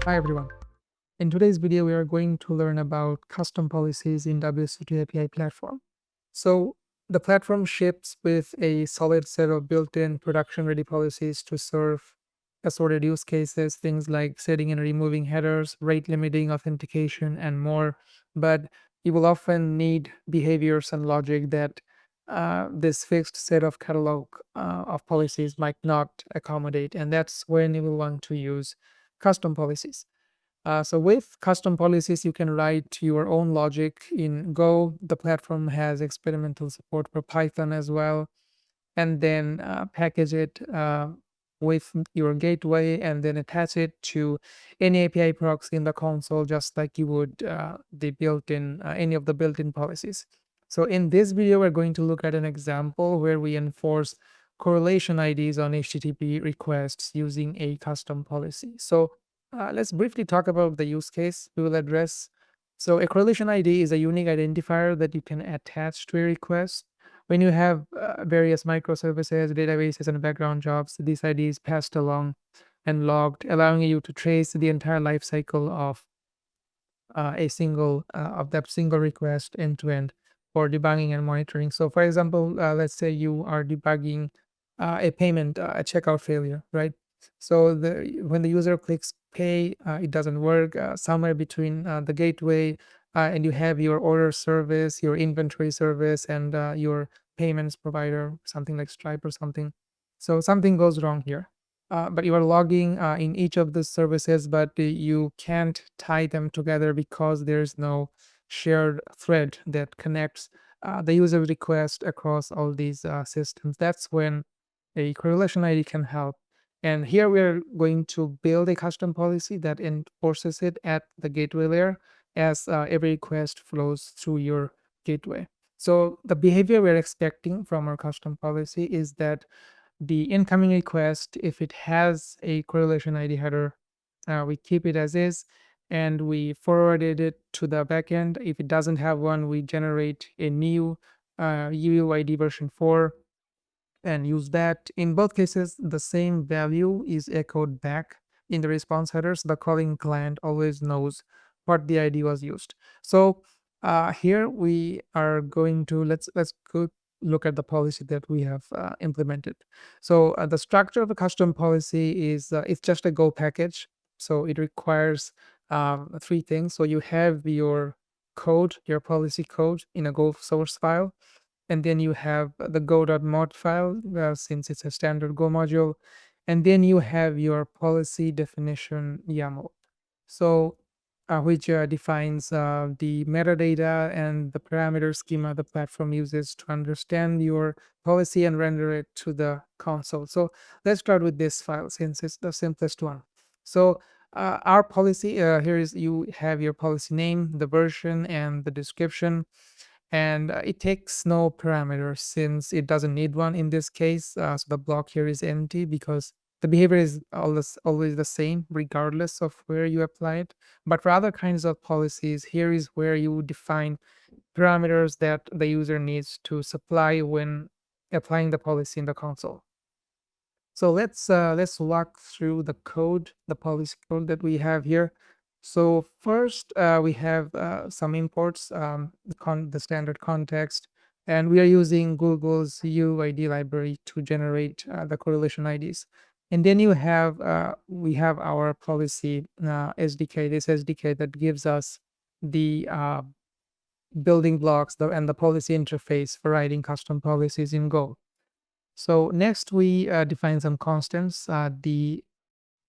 Hi everyone. In today's video, we are going to learn about custom policies in WSO2 API Platform. So the platform ships with a solid set of built-in production-ready policies to serve assorted use cases, things like setting and removing headers, rate limiting authentication, and more. But you will often need behaviors and logic that this fixed set of catalog of policies might not accommodate, and that's when you will want to use custom policies. So with custom policies, you can write your own logic in Go. The platform has experimental support for Python as well, and then package it with your gateway, and then attach it to any API proxy in the console, just like you would the built-in any of the built-in policies. So in this video, we're going to look at an example where we enforce correlation IDs on HTTP requests using a custom policy. So let's briefly talk about the use case we will address. So a correlation ID is a unique identifier that you can attach to a request. When you have various microservices, databases, and background jobs, this ID is passed along and logged, allowing you to trace the entire life cycle of that single request end to end for debugging and monitoring. So, for example, let's say you are debugging a payment, a checkout failure, right? So when the user clicks pay, it doesn't work. Somewhere between the gateway and you have your order service, your inventory service, and your payments provider, something like Stripe or something. So something goes wrong here. But you are logging in each of the services, but you can't tie them together because there's no shared thread that connects the user request across all these systems. That's when a correlation ID can help. And here we're going to build a custom policy that enforces it at the gateway layer as every request flows through your gateway. So the behavior we're expecting from our custom policy is that the incoming request, if it has a correlation ID header, we keep it as is and we forwarded it to the backend. If it doesn't have one, we generate a new UUID version 4 and use that. In both cases, the same value is echoed back in the response headers. The calling client always knows what the ID was used. So here we are going to let's go look at the policy that we have implemented. So the structure of a custom policy is it's just a Go package. So it requires three things. So you have your code, your policy code in a Go source file, and then you have the go.mod file, since it's a standard Go module, and then you have your policy definition YAML. So which defines the metadata and the parameter schema the platform uses to understand your policy and render it to the console. So let's start with this file since it's the simplest one. So our policy here is you have your policy name, the version, and the description, and it takes no parameters since it doesn't need one in this case. So the block here is empty because the behavior is always the same regardless of where you apply it. But for other kinds of policies, here is where you define parameters that the user needs to supply when applying the policy in the console. So let's walk through the code, the policy code that we have here. So first, we have some imports, the standard context, and we are using Google's UUID library to generate the correlation IDs. And then we have our policy SDK, this SDK that gives us the building blocks and the policy interface for writing custom policies in Go. So next we define some constants, the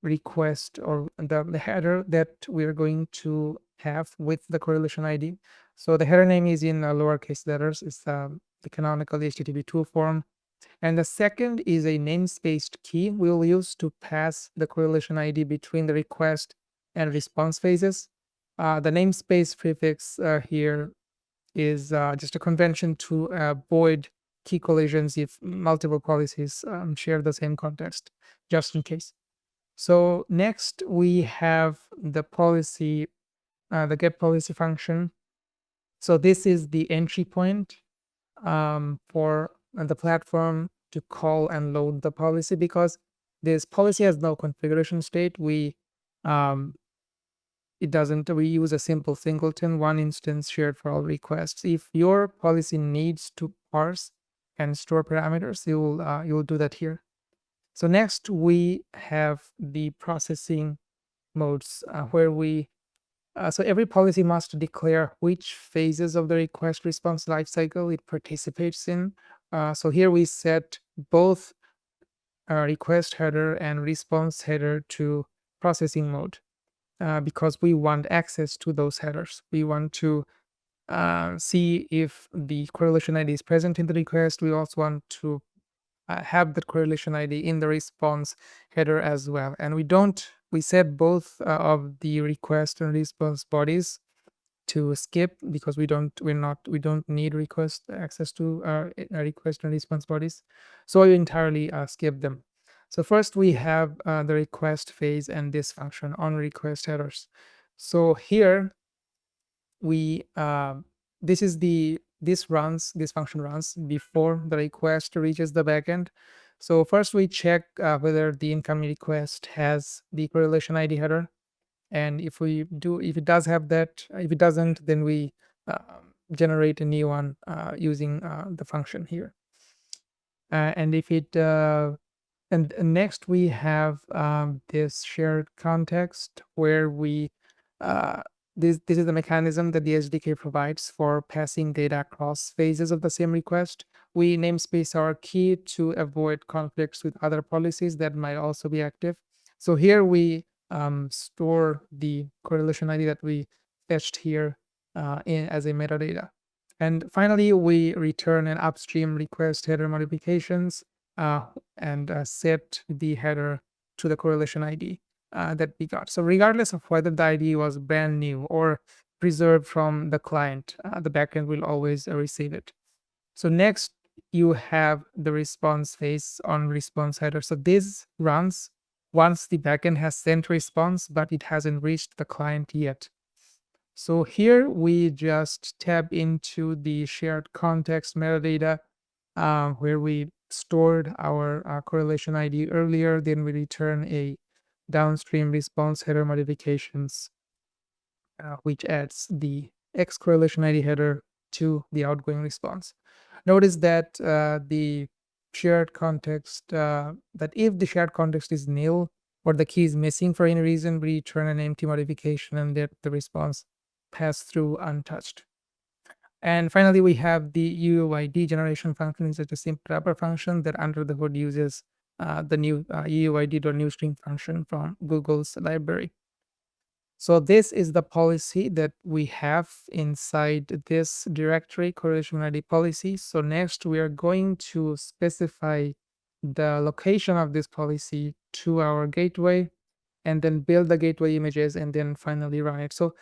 request or the header that we're going to have with the correlation ID. So the header name is in lowercase letters. It's the canonical HTTP2 form. And the second is a namespaced key we'll use to pass the correlation ID between the request and response phases. The namespace prefix here is just a convention to avoid key collisions if multiple policies share the same context, just in case. So next we have the policy, the get policy function. So this is the entry point for the platform to call and load the policy, because this policy has no configuration state. We it doesn't. We use a simple singleton, one instance shared for all requests. If your policy needs to parse and store parameters, you'll do that here. So next we have the processing modes, where we so every policy must declare which phases of the request response lifecycle it participates in. So here we set both request header and response header to processing mode, because we want access to those headers. We want to see if the correlation ID is present in the request. We also want to have that correlation ID in the response header as well. And we set both of the request and response bodies to skip, because we don't need request access to request and response bodies, so we entirely skip them. So first we have the request phase and this function on request headers. So here we this function runs before the request reaches the backend. So first we check whether the incoming request has the correlation ID header, and if it does have that, if it doesn't, then we generate a new one using the function here. And if it and next we have this shared context where we this is the mechanism that the SDK provides for passing data across phases of the same request. We namespace our key to avoid conflicts with other policies that might also be active. So here we store the correlation ID that we fetched here as a metadata. And finally, we return an upstream request header modifications and set the header to the correlation ID that we got. So regardless of whether the ID was brand new or preserved from the client, the backend will always receive it. So next, you have the response phase on response header. So this runs once the backend has sent response, but it hasn't reached the client yet. So here we just tab into the shared context metadata, where we stored our correlation ID earlier. Then we return a downstream response header modifications, which adds the X correlation ID header to the outgoing response. Notice that the shared context, that if the shared context is nil or the key is missing for any reason, we return an empty modification and let the response pass through untouched. And finally, we have the UUID generation function. It's just a simple wrapper function that under the hood uses the new UUID.newString function from Google's library. So this is the policy that we have inside this directory, correlation ID policy. So next we are going to specify the location of this policy to our gateway, and then build the gateway images, and then finally run it. So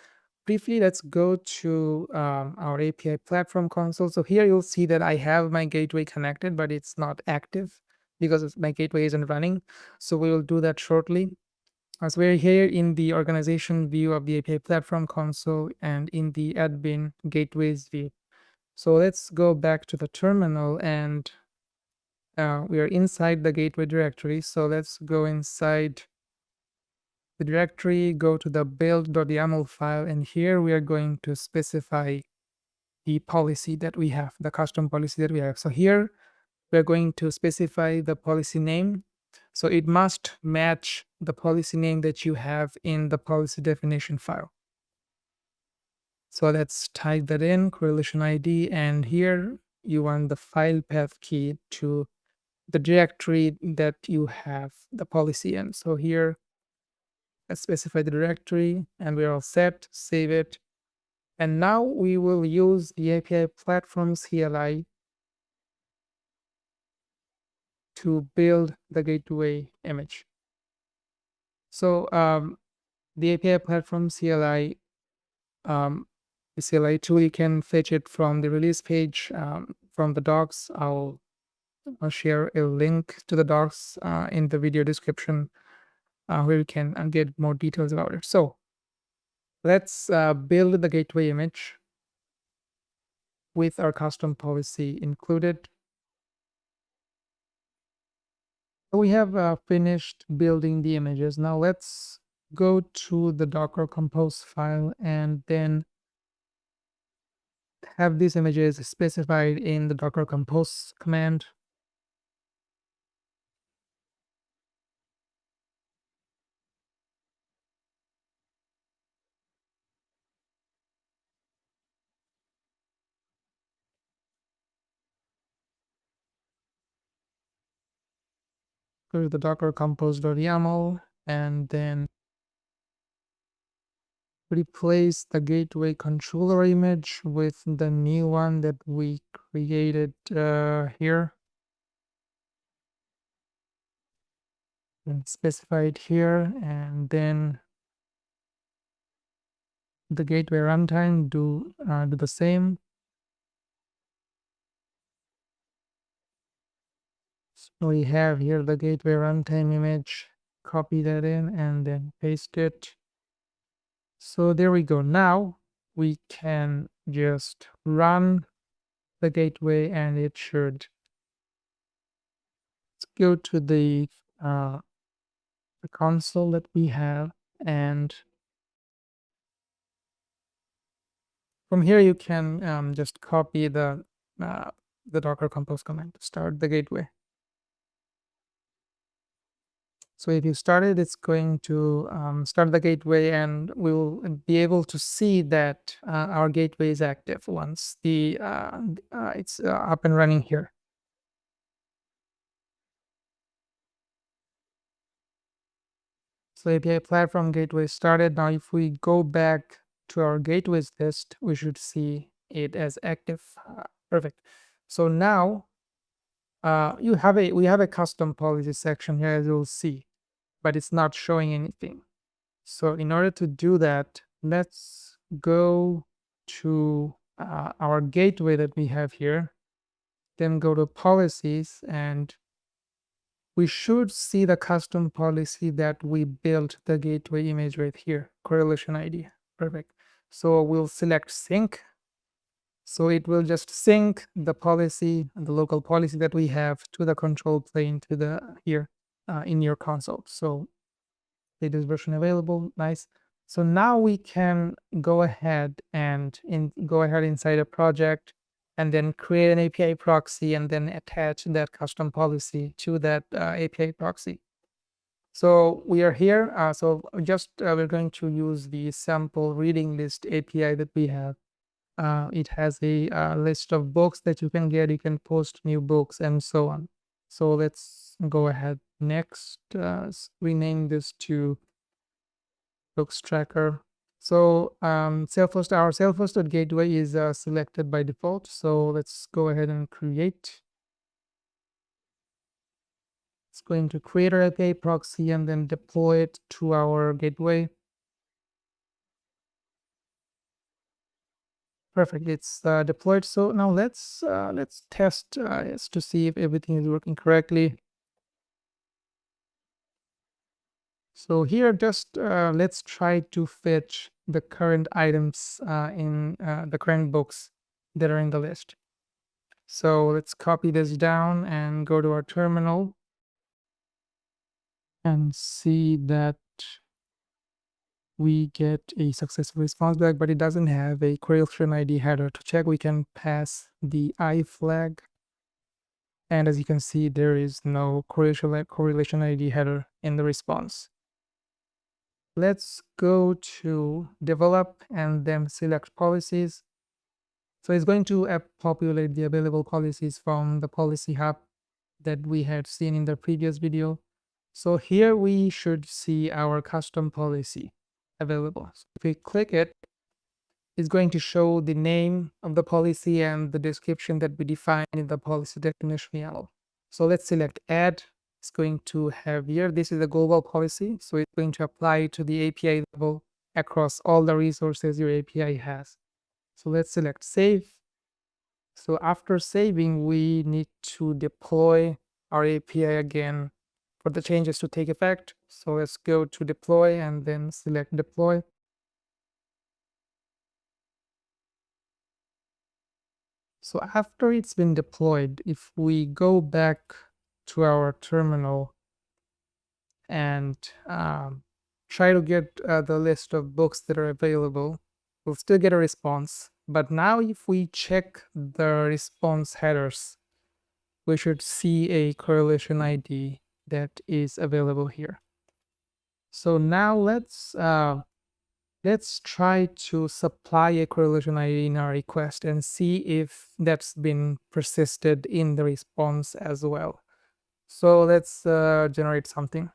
briefly, let's go to our API Platform console. So here you'll see that I have my gateway connected, but it's not active because my gateway isn't running. So we will do that shortly. As we're here in the organization view of the API Platform console and in the admin gateways view. So let's go back to the terminal, and we are inside the gateway directory. So let's go inside the directory, go to the build.yaml file, and here we are going to specify the policy that we have, the custom policy that we have. So here we're going to specify the policy name. So it must match the policy name that you have in the policy definition file. So let's type that in, correlation ID, and here you want the file path key to the directory that you have the policy in. So here, let's specify the directory, and we're all set, save it. And now we will use the API Platform CLI to build the gateway image. So the API Platform CLI, the CLI tool, you can fetch it from the release page, from the docs. I'll share a link to the docs in the video description, where you can get more details about it. So let's build the gateway image with our custom policy included. So we have finished building the images. Now let's go to the Docker Compose file and then have these images specified in the Docker Compose command. Go to the Docker Compose.yaml and then replace the gateway controller image with the new one that we created here and specify it here, and then the gateway runtime do the same. So we have here the gateway runtime image, copy that in and then paste it. So there we go. Now we can just run the gateway and it should. Let's go to the console that we have, and from here you can just copy the Docker Compose command to start the gateway. So if you start it, it's going to start the gateway, and we will be able to see that our gateway is active once it's up and running here. So API Platform gateway started. Now if we go back to our gateways list, we should see it as active. Perfect. So now we have a custom policy section here, as you'll see, but it's not showing anything. So in order to do that, let's go to our gateway that we have here, then go to policies, and we should see the custom policy that we built the gateway image right here, correlation ID. Perfect. So we'll select sync. So it will just sync the policy, the local policy that we have, to the control plane to the here in your console. So latest version available. Nice. So now we can go ahead and go ahead inside a project and then create an API proxy and then attach that custom policy to that API proxy. So we are here. We're going to use the sample reading list API that we have. It has a list of books that you can get. You can post new books and so on. So let's go ahead next. Rename this to books tracker. So our self-hosted gateway is selected by default. So let's go ahead and create. It's going to create our API proxy and then deploy it to our gateway. Perfect, it's deployed. So now let's test to see if everything is working correctly. So here, just let's try to fetch the current items in the current books that are in the list. So let's copy this down and go to our terminal and see that we get a successful response back, but it doesn't have a correlation ID header. To check, we can pass the I flag. And as you can see, there is no correlation ID header in the response. Let's go to develop and then select policies. So it's going to populate the available policies from the policy hub that we had seen in the previous video. So here we should see our custom policy available. So if we click it, it's going to show the name of the policy and the description that we defined in the policy definition YAML. So let's select add. It's going to have here, this is a global policy. So it's going to apply to the API level across all the resources your API has. So let's select save. So after saving, we need to deploy our API again for the changes to take effect. So let's go to deploy and then select deploy. So after it's been deployed, if we go back to our terminal and try to get the list of books that are available, we'll still get a response. But now if we check the response headers, we should see a correlation ID that is available here. So now let's try to supply a correlation ID in our request and see if that's been persisted in the response as well. So let's generate something.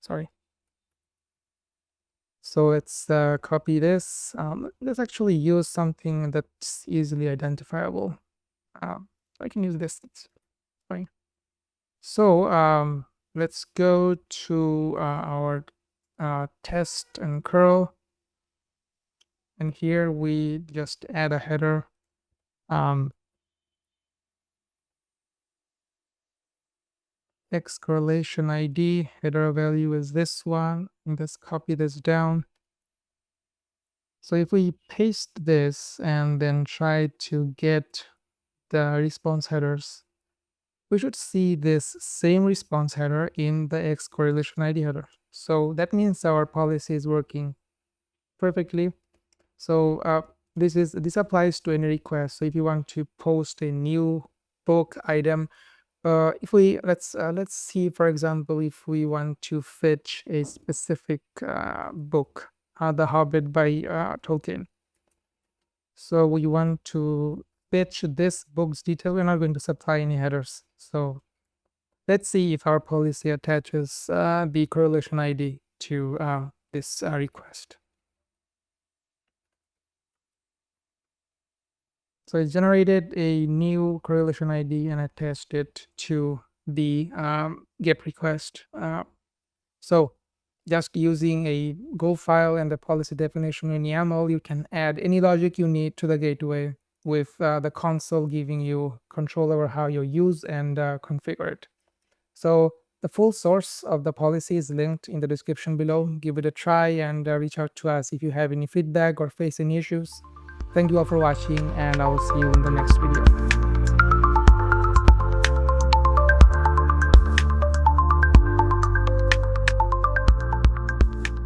Sorry. So let's copy this. Let's actually use something that's easily identifiable. I can use this. It's fine. So let's go to our test and curl. And here we just add a header. X correlation ID, header value is this one. And let's copy this down. So if we paste this and then try to get the response headers, we should see this same response header in the X correlation ID header. So that means our policy is working perfectly. So this applies to any request. So if you want to post a new book item, if we let's see, for example, if we want to fetch a specific book, The Hobbit by Tolkien. So we want to fetch this book's detail. We're not going to supply any headers. So let's see if our policy attaches the correlation ID to this request. So it generated a new correlation ID and attached it to the GET request. So just using a Go file and the policy definition in YAML, you can add any logic you need to the gateway with the console giving you control over how you use and configure it. So the full source of the policy is linked in the description below. Give it a try and reach out to us if you have any feedback or face any issues. Thank you all for watching, and I will see you in the next video.